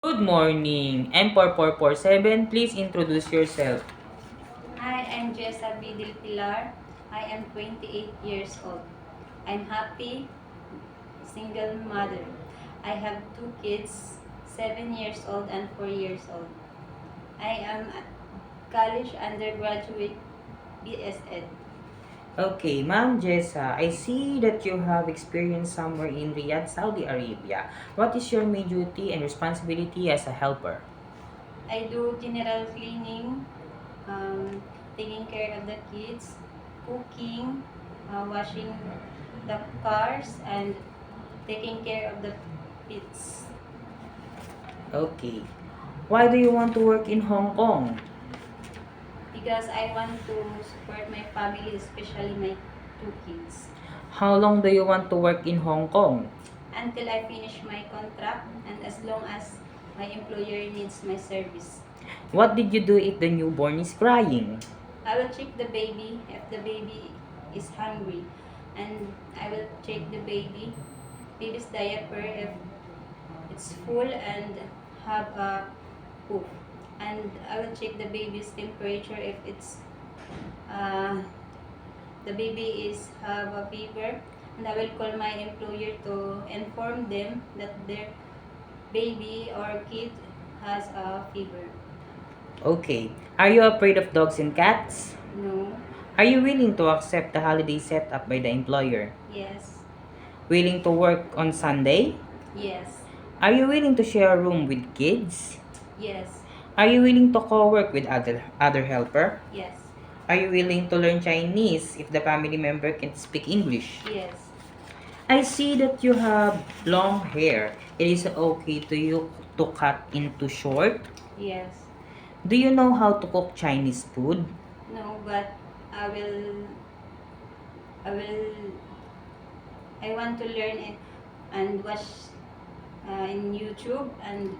Good morning. M4447, please introduce yourself. Hi, I'm Jessa B. Del Pilar. I am 28 years old. I'm happy, single mother. I have two kids, 7 years old and 4 years old. I am a college undergraduate BS Ed. Okay, Ma'am Jessa, I see that you have experience somewhere in Riyadh, Saudi Arabia. What is your main duty and responsibility as a helper? I do general cleaning, taking care of the kids, cooking, washing the cars, and taking care of the pets. Okay. Why do you want to work in Hong Kong? Because I want to support my family, especially my two kids, How long do you want to work in Hong Kong? until I finish my contract and as long as my employer needs my service. What did you do if the newborn is crying? I will check the baby if the baby is hungry, and I will check the baby's diaper if it's full and have a poop, and I will check the baby's temperature if it's uh, the baby is have a fever, and I will call my employer to inform them that their baby or kid has a fever. Okay. Are you afraid of dogs and cats? No. Are you willing to accept the holiday set up by the employer? Yes. Willing to work on Sunday? Yes. Are you willing to share a room with kids? Yes. Are you willing to co-work with other helper? Yes. Are you willing to learn Chinese if the family member can speak English? Yes. I see that you have long hair. It is okay to you to cut into short. Yes. Do you know how to cook Chinese food? No, but I will. I will. I want to learn it and watch in YouTube, and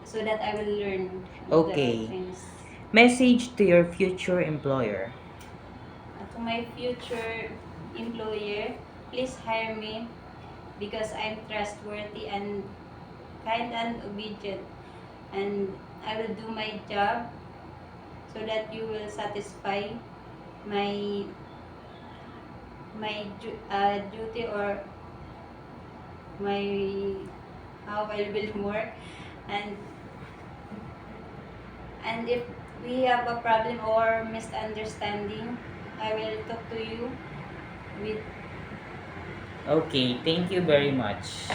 so that I will learn the Okay. Chinese. Message to your future employer. To my future employer, please hire me because I'm trustworthy and kind and obedient, and I will do my job so that you will satisfy my duty or my how I will work, and if we have a problem or misunderstanding, I will talk to you with Okay, thank you very much.